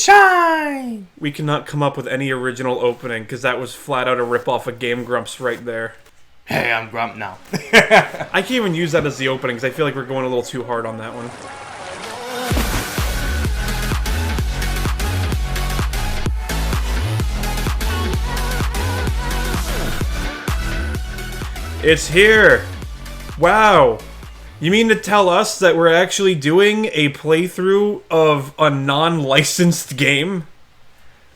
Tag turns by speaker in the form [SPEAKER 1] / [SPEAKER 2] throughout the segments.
[SPEAKER 1] Sunshine!
[SPEAKER 2] We cannot come up with any original opening, because that was flat out a ripoff of Game Grumps right there.
[SPEAKER 1] Hey, I'm Grump now.
[SPEAKER 2] I can't even use that as the opening, because I feel like we're going a little too hard on that one. It's here! Wow! You mean to tell us that we're actually doing a playthrough of a non-licensed game?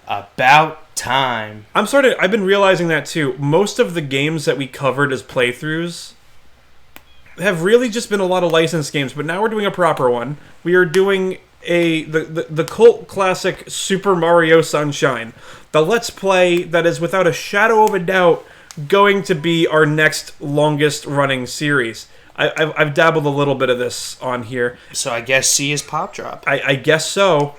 [SPEAKER 1] About time.
[SPEAKER 2] I've been realizing that too. Most of the games that we covered as playthroughs have really just been a lot of licensed games, but now we're doing a proper one. We are doing the cult classic Super Mario Sunshine. The Let's Play that is without a shadow of a doubt going to be our next longest running series. I've dabbled a little bit of this on here.
[SPEAKER 1] So I guess C is PopDrop.
[SPEAKER 2] I guess so.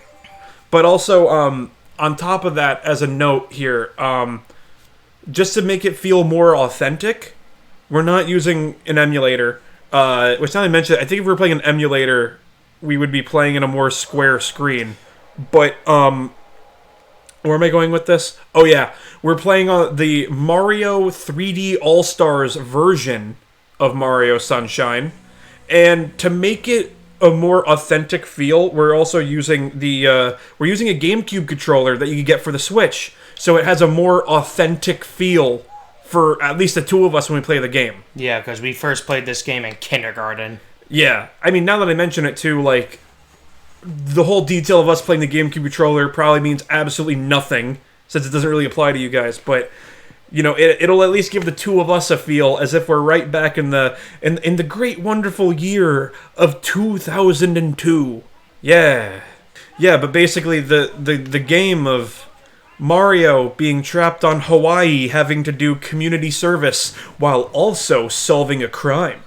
[SPEAKER 2] But also, on top of that, as a note here, just to make it feel more authentic, we're not using an emulator. Which now I mentioned, I think if we were playing an emulator, we would be playing in a more square screen. But, where am I going with this? Oh yeah, we're playing on the Mario 3D All-Stars version of Mario Sunshine, and to make it a more authentic feel, we're also using we're using a GameCube controller that you can get for the Switch, so it has a more authentic feel for at least the two of us when we play the game.
[SPEAKER 1] Yeah, because we first played this game in kindergarten.
[SPEAKER 2] Yeah, I mean, now that I mention it too, like, the whole detail of us playing the GameCube controller probably means absolutely nothing, since it doesn't really apply to you guys, but you know, it'll at least give the two of us a feel as if we're right back in the great wonderful year of 2002. Yeah. Yeah, but basically the game of Mario being trapped on Hawaii having to do community service while also solving a crime.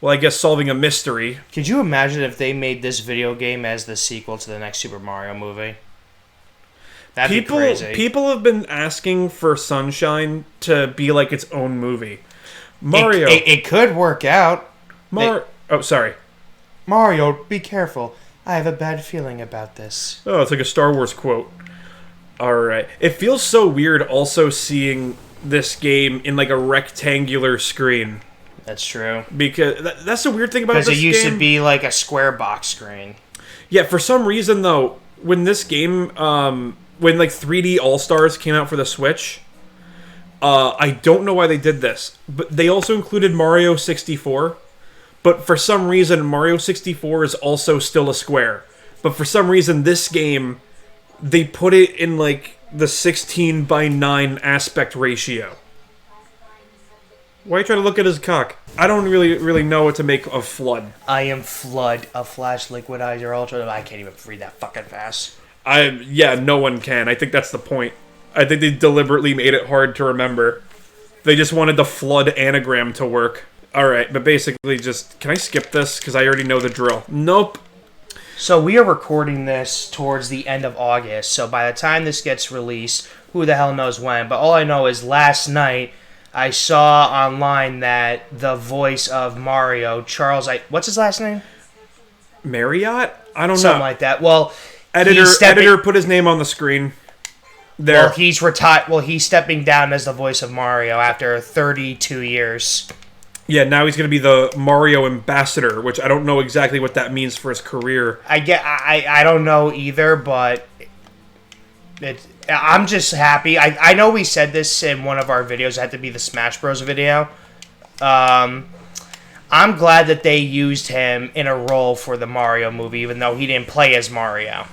[SPEAKER 2] Well, I guess solving a mystery.
[SPEAKER 1] Could you imagine if they made this video game as the sequel to the next Super Mario movie? That'd be crazy.
[SPEAKER 2] People have been asking for Sunshine to be like its own movie. Mario.
[SPEAKER 1] It could work out.
[SPEAKER 2] Oh, sorry.
[SPEAKER 1] Mario, be careful. I have a bad feeling about this.
[SPEAKER 2] Oh, it's like a Star Wars quote. Alright. It feels so weird also seeing this game in like a rectangular screen.
[SPEAKER 1] That's true.
[SPEAKER 2] Because that's the weird thing about this game.
[SPEAKER 1] Because it used to be like a square box screen.
[SPEAKER 2] Yeah, for some reason though, when this game, when like 3D All-Stars came out for the Switch, I don't know why they did this, but they also included Mario 64, but for some reason Mario 64 is also still a square. But for some reason this game, they put it in like the 16:9 aspect ratio. Why are you trying to look at his cock? I don't really know what to make of Flood.
[SPEAKER 1] I am Flood, a flash liquidizer ultra. I can't even read that fucking fast.
[SPEAKER 2] Yeah, no one can. I think that's the point. I think they deliberately made it hard to remember. They just wanted the Flood anagram to work. Alright, but basically just... Can I skip this? Because I already know the drill. Nope.
[SPEAKER 1] So we are recording this towards the end of August, so by the time this gets released, who the hell knows when, but all I know is last night I saw online that the voice of Mario, Charles... what's his last name?
[SPEAKER 2] Marriott? I don't know.
[SPEAKER 1] Something like that. Well...
[SPEAKER 2] Editor put his name on the screen. There.
[SPEAKER 1] Well, he's retired. Well, he's stepping down as the voice of Mario after 32 years.
[SPEAKER 2] Yeah, now he's going to be the Mario ambassador, which I don't know exactly what that means for his career.
[SPEAKER 1] I don't know either, but I'm just happy. I know we said this in one of our videos. It had to be the Smash Bros. Video. I'm glad that they used him in a role for the Mario movie, even though he didn't play as Mario.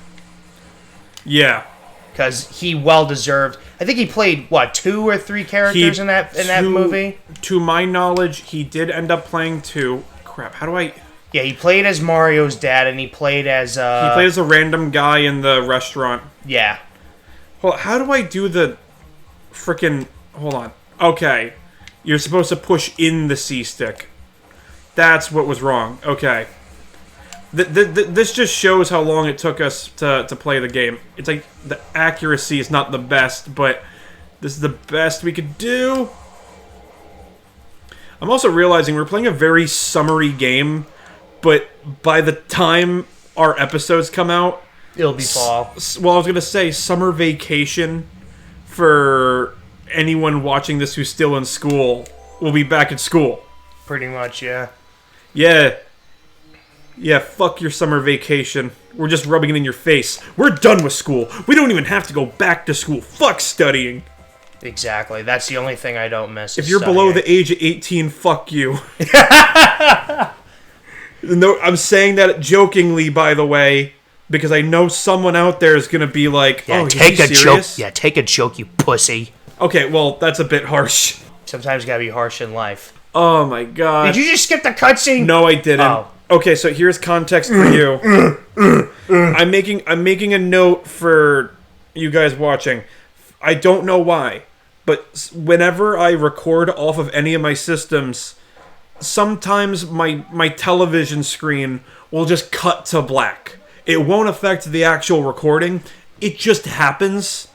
[SPEAKER 2] Yeah.
[SPEAKER 1] Because he well deserved. I think he played, 2 or 3 characters in that movie?
[SPEAKER 2] To my knowledge, he did end up playing 2. Crap, how do I...
[SPEAKER 1] Yeah, he played as Mario's dad, and he played as...
[SPEAKER 2] He played as a random guy in the restaurant.
[SPEAKER 1] Yeah.
[SPEAKER 2] Well, how do I do the... Frickin'... Hold on. Okay. You're supposed to push in the C-stick. That's what was wrong. Okay. This just shows how long it took us to play the game. It's like, the accuracy is not the best, but this is the best we could do. I'm also realizing we're playing a very summery game, but by the time our episodes come out,
[SPEAKER 1] It'll be fall.
[SPEAKER 2] Well, I was gonna say summer vacation for anyone watching this who's still in school. Will be back at school.
[SPEAKER 1] Pretty much, yeah.
[SPEAKER 2] Yeah. Yeah, fuck your summer vacation. We're just rubbing it in your face. We're done with school. We don't even have to go back to school. Fuck studying.
[SPEAKER 1] Exactly. That's the only thing I don't miss.
[SPEAKER 2] If you're below the age of 18, fuck you. No, I'm saying that jokingly, by the way, because I know someone out there is going to be like,
[SPEAKER 1] yeah,
[SPEAKER 2] oh,
[SPEAKER 1] take a
[SPEAKER 2] serious?
[SPEAKER 1] joke. Yeah, take a joke, you pussy.
[SPEAKER 2] Okay, well, that's a bit harsh.
[SPEAKER 1] Sometimes you gotta be harsh in life.
[SPEAKER 2] Oh my god.
[SPEAKER 1] Did you just skip the cutscene?
[SPEAKER 2] No, I didn't.
[SPEAKER 1] Oh.
[SPEAKER 2] Okay, so here's context for you. I'm making a note for you guys watching. I don't know why, but whenever I record off of any of my systems, sometimes my television screen will just cut to black. It won't affect the actual recording. It just happens.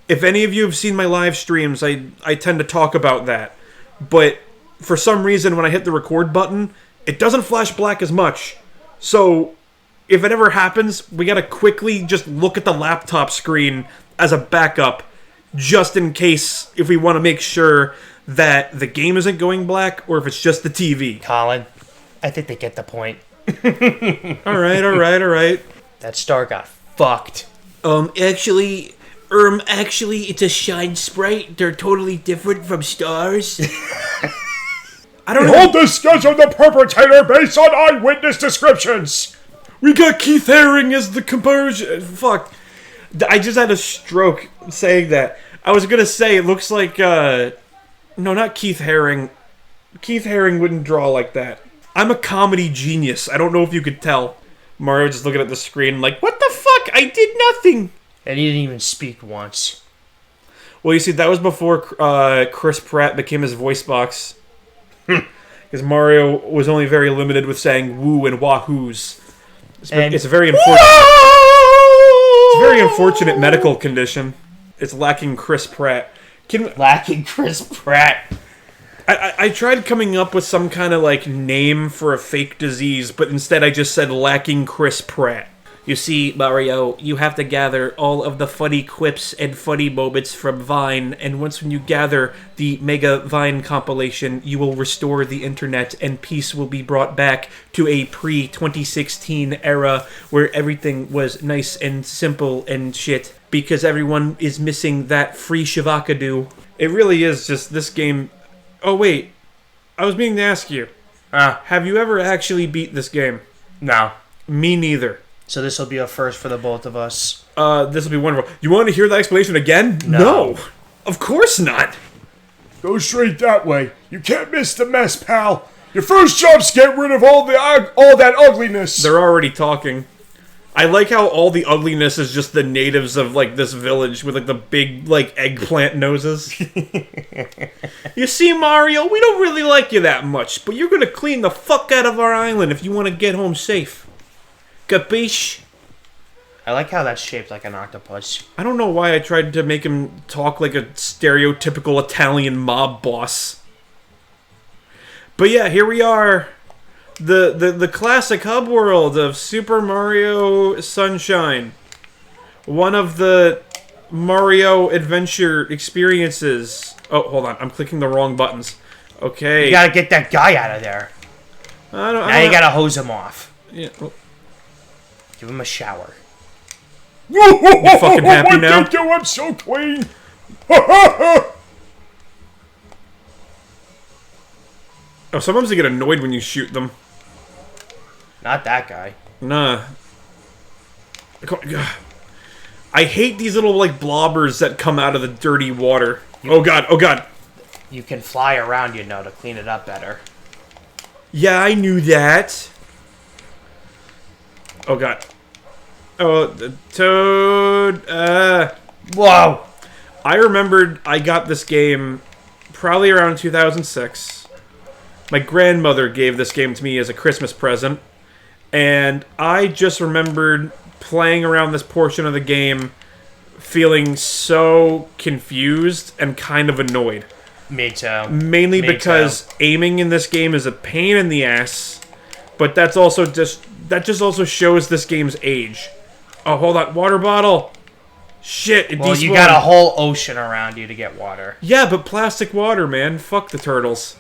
[SPEAKER 2] If any of you have seen my live streams, I tend to talk about that. But for some reason, when I hit the record button, it doesn't flash black as much. So if it ever happens, we gotta quickly just look at the laptop screen as a backup, just in case, if we want to make sure that the game isn't going black or if it's just the TV.
[SPEAKER 1] Colin, I think they get the point.
[SPEAKER 2] All right.
[SPEAKER 1] That star got fucked.
[SPEAKER 3] Actually, it's a shine sprite. They're totally different from stars.
[SPEAKER 2] I don't
[SPEAKER 4] Hold the sketch of the perpetrator based on eyewitness descriptions.
[SPEAKER 2] We got Keith Haring as the composer. Fuck. I just had a stroke saying that. I was gonna say, it looks like, no, not Keith Haring. Keith Haring wouldn't draw like that. I'm a comedy genius. I don't know if you could tell. Mario just looking at the screen like, what the fuck? I did nothing.
[SPEAKER 1] And he didn't even speak once.
[SPEAKER 2] Well, you see, that was before Chris Pratt became his voice box. Because Mario was only very limited with saying woo and wahoos. It's a very unfortunate medical condition. It's lacking Chris Pratt.
[SPEAKER 1] Lacking Chris Pratt.
[SPEAKER 2] I tried coming up with some kind of like name for a fake disease, but instead I just said lacking Chris Pratt.
[SPEAKER 3] You see, Mario, you have to gather all of the funny quips and funny moments from Vine, and once when you gather the Mega Vine compilation, you will restore the internet, and peace will be brought back to a pre-2016 era where everything was nice and simple and shit, because everyone is missing that free Shavakadu.
[SPEAKER 2] It really is just this game. Oh wait, I was meaning to ask you. Have you ever actually beat this game?
[SPEAKER 1] No.
[SPEAKER 2] Me neither.
[SPEAKER 1] So this will be a first for the both of us.
[SPEAKER 2] This will be wonderful. You want to hear that explanation again?
[SPEAKER 1] No.
[SPEAKER 2] Of course not.
[SPEAKER 4] Go straight that way. You can't miss the mess, pal. Your first job's get rid of all that ugliness.
[SPEAKER 2] They're already talking. I like how all the ugliness is just the natives of like this village with like the big like eggplant noses. You see, Mario, we don't really like you that much, but you're gonna clean the fuck out of our island if you want to get home safe. Capiche?
[SPEAKER 1] I like how that's shaped like an octopus.
[SPEAKER 2] I don't know why I tried to make him talk like a stereotypical Italian mob boss. But yeah, here we are. The classic hub world of Super Mario Sunshine. One of the Mario adventure experiences. Oh, hold on. I'm clicking the wrong buttons. Okay.
[SPEAKER 1] You gotta get that guy out of there. Now you gotta hose him off.
[SPEAKER 2] Yeah. Well,
[SPEAKER 1] give him a shower.
[SPEAKER 4] You
[SPEAKER 2] fucking happy now?
[SPEAKER 4] What did you do? I'm so clean.
[SPEAKER 2] Oh, sometimes they get annoyed when you shoot them.
[SPEAKER 1] Not that guy.
[SPEAKER 2] Nah. I hate these little, like, blobbers that come out of the dirty water. Oh god.
[SPEAKER 1] You can fly around, you know, to clean it up better.
[SPEAKER 2] Yeah, I knew that. Oh god. Oh, the Toad.
[SPEAKER 1] Whoa!
[SPEAKER 2] I remembered I got this game probably around 2006. My grandmother gave this game to me as a Christmas present. And I just remembered playing around this portion of the game feeling so confused and kind of annoyed.
[SPEAKER 1] Me too.
[SPEAKER 2] Mainly because aiming in this game is a pain in the ass, but that just also shows this game's age. Oh, hold on. Water bottle. Shit, it
[SPEAKER 1] Well, you
[SPEAKER 2] despawned.
[SPEAKER 1] got a whole ocean around you to get water.
[SPEAKER 2] Yeah, but plastic water, man. Fuck the turtles.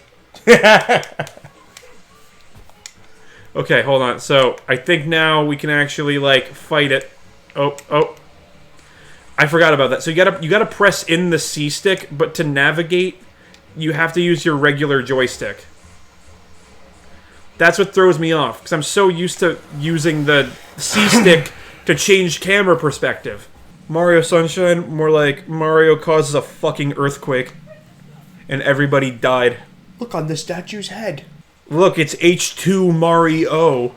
[SPEAKER 2] Okay, hold on. So, I think now we can actually, like, fight it. Oh. I forgot about that. So you gotta press in the C stick, but to navigate, you have to use your regular joystick. That's what throws me off, because I'm so used to using the C stick to change camera perspective. Mario Sunshine, more like Mario causes a fucking earthquake, and everybody died.
[SPEAKER 1] Look on the statue's head.
[SPEAKER 2] Look, it's H2 Mario.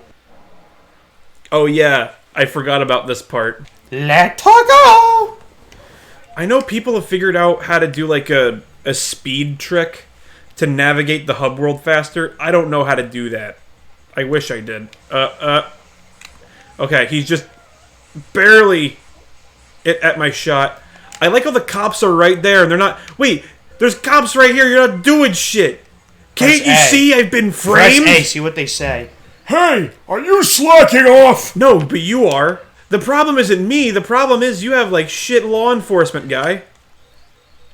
[SPEAKER 2] Oh yeah, I forgot about this part.
[SPEAKER 1] Let her go!
[SPEAKER 2] I know people have figured out how to do like a speed trick to navigate the hub world faster. I don't know how to do that. I wish I did. Okay, he's just barely at my shot. I like how the cops are right there and they're not... Wait, there's cops right here. You're not doing shit. Can't you see I've been framed?
[SPEAKER 1] Press A, see what they say.
[SPEAKER 4] Hey, are you slacking off?
[SPEAKER 2] No, but you are. The problem isn't me. The problem is you have, like, shit law enforcement guy.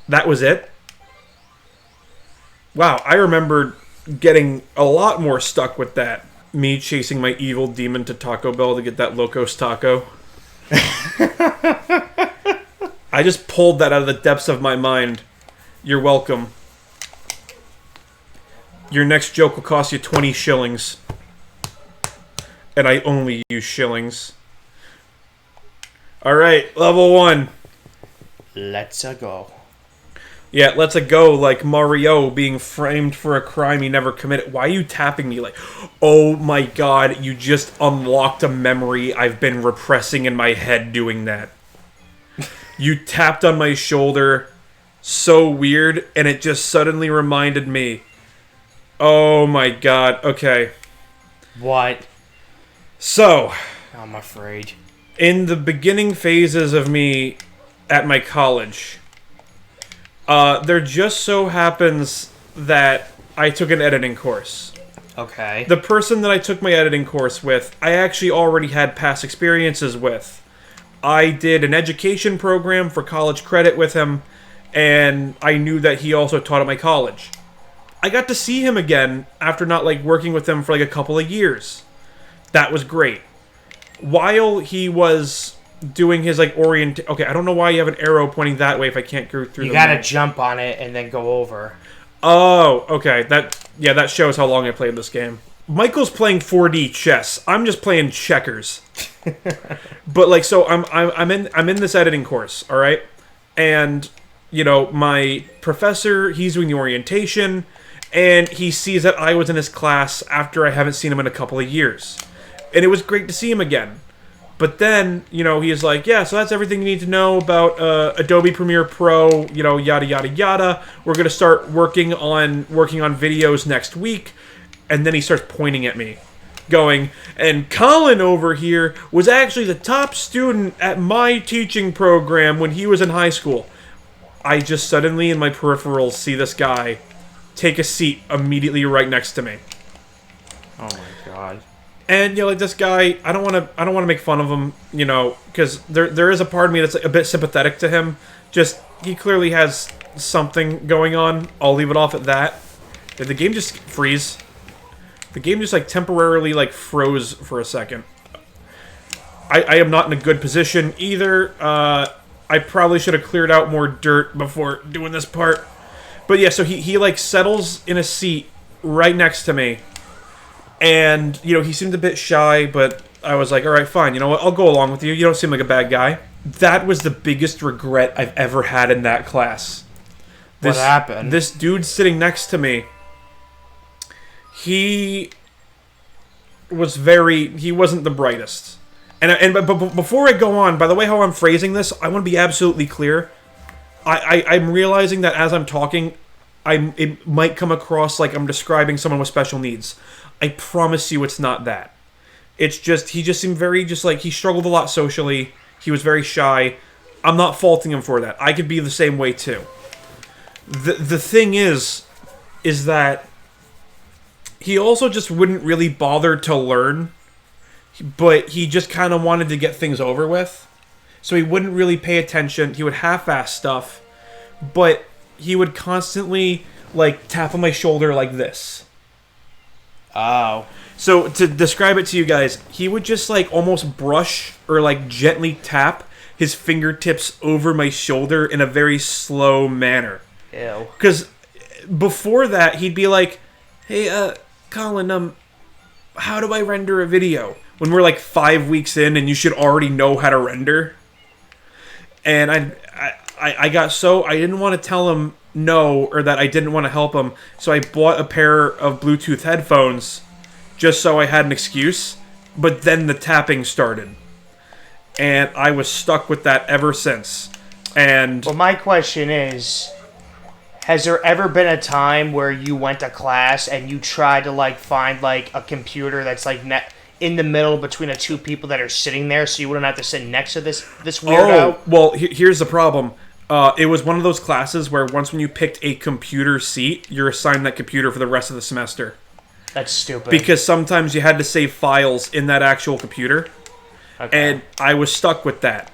[SPEAKER 2] That was it. Wow, I remember getting a lot more stuck with that. Me chasing my evil demon to Taco Bell to get that Locos Taco. I just pulled that out of the depths of my mind. You're welcome. Your next joke will cost you 20 shillings. And I only use shillings. Alright, level 1.
[SPEAKER 1] Let's go.
[SPEAKER 2] Yeah, let's go like Mario being framed for a crime he never committed. Why are you tapping me like, oh my god, you just unlocked a memory I've been repressing in my head doing that. You tapped on my shoulder, so weird, and it just suddenly reminded me. Oh my god, okay.
[SPEAKER 1] What?
[SPEAKER 2] So,
[SPEAKER 1] I'm afraid.
[SPEAKER 2] in the beginning phases of me at my college, there just so happens that I took an editing course.
[SPEAKER 1] Okay.
[SPEAKER 2] The person that I took my editing course with, I actually already had past experiences with. I did an education program for college credit with him, and I knew that he also taught at my college. I got to see him again after not, like, working with him for, like, a couple of years. That was great. While he was doing his, like, okay, I don't know why you have an arrow pointing that way if I can't go through
[SPEAKER 1] You
[SPEAKER 2] the
[SPEAKER 1] gotta
[SPEAKER 2] map.
[SPEAKER 1] jump on it and then go over.
[SPEAKER 2] Oh, okay. That shows how long I played this game. Michael's playing 4D chess. I'm just playing checkers. But like, so I'm in this editing course, all right? And you know, my professor, he's doing the orientation, and he sees that I was in his class after I haven't seen him in a couple of years. And it was great to see him again. But then, you know, he's like, yeah, so that's everything you need to know about Adobe Premiere Pro, you know, yada, yada, yada. We're going to start working on videos next week. And then he starts pointing at me, going, and Colin over here was actually the top student at my teaching program when he was in high school. I just suddenly, in my peripherals, see this guy take a seat immediately right next to me.
[SPEAKER 1] Oh my god.
[SPEAKER 2] And you know, like this guy, I don't want to make fun of him, you know, because there is a part of me that's like, a bit sympathetic to him. Just he clearly has something going on. I'll leave it off at that. Did the game just freeze? The game just like temporarily like froze for a second. I am not in a good position either. I probably should have cleared out more dirt before doing this part. But yeah, so he like settles in a seat right next to me. And, you know, he seemed a bit shy, but I was like, all right, fine. You know what? I'll go along with you. You don't seem like a bad guy. That was the biggest regret I've ever had in that class.
[SPEAKER 1] What happened?
[SPEAKER 2] This dude sitting next to me, he wasn't the brightest. But before I go on, by the way how I'm phrasing this, I want to be absolutely clear. I'm realizing that as I'm talking, it might come across like I'm describing someone with special needs. I promise you it's not that. It's just, he just seemed very, just like, he struggled a lot socially. He was very shy. I'm not faulting him for that. I could be the same way too. The thing is that he also just wouldn't really bother to learn. but he just kind of wanted to get things over with. So he wouldn't really pay attention. He would half-ass stuff, but he would constantly like tap on my shoulder like this.
[SPEAKER 1] Oh.
[SPEAKER 2] So to describe it to you guys, he would just like almost brush or like gently tap his fingertips over my shoulder in a very slow manner.
[SPEAKER 1] Ew.
[SPEAKER 2] Because before that, he'd be like, "Hey, Colin, how do I render a video?" When we're like 5 weeks in and you should already know how to render. And I got so I didn't want to tell him no, or that I didn't want to help him, so I bought a pair of Bluetooth headphones just so I had an excuse. But then the tapping started, and I was stuck with that ever since. And
[SPEAKER 1] Well, my question is, has there ever been a time where you went to class and you tried to like find like a computer that's like in the middle between the two people that are sitting there, so you wouldn't have to sit next to this weirdo?
[SPEAKER 2] well, here's the problem. It was one of those classes where once when you picked a computer seat, you're assigned that computer for the rest of the semester.
[SPEAKER 1] That's stupid.
[SPEAKER 2] Because sometimes you had to save files in that actual computer.
[SPEAKER 1] Okay.
[SPEAKER 2] And I was stuck with that.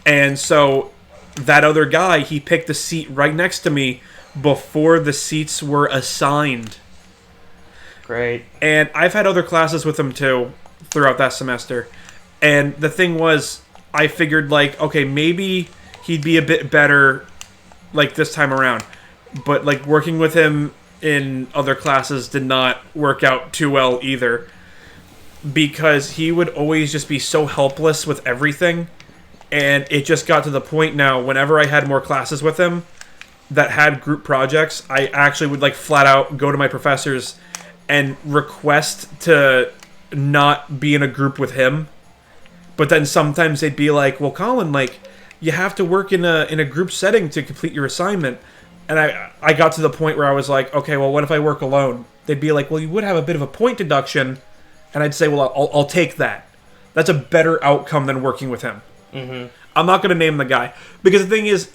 [SPEAKER 2] And so that other guy, he picked a seat right next to me before the seats were assigned.
[SPEAKER 1] Great.
[SPEAKER 2] And I've had other classes with him too throughout that semester. And the thing was, I figured like, okay, maybe he'd be a bit better like this time around. But like working with him in other classes did not work out too well either. Because he would always just be so helpless with everything. And it just got to the point now, whenever I had more classes with him that had group projects, I actually would like flat out go to my professors and request to not be in a group with him. But then sometimes they'd be like, "Well, Colin, like, you have to work in a group setting to complete your assignment." And I got to the point where I was like, "Okay, well, what if I work alone?" They'd be like, "Well, you would have a bit of a point deduction." And I'd say, "Well, I'll take that. That's a better outcome than working with him."
[SPEAKER 1] Mm-hmm.
[SPEAKER 2] I'm not going to name the guy. Because the thing is,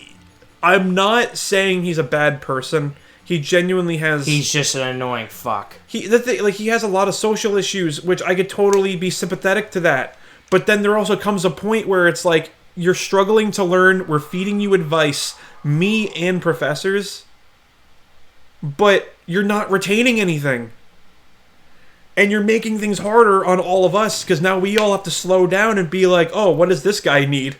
[SPEAKER 2] I'm not saying he's a bad person. He genuinely has...
[SPEAKER 1] He's just an annoying fuck.
[SPEAKER 2] He has a lot of social issues, which I could totally be sympathetic to that. But then there also comes a point where it's like, you're struggling to learn, we're feeding you advice, me and professors, but you're not retaining anything. And you're making things harder on all of us, because now we all have to slow down and be like, "Oh, what does this guy need?"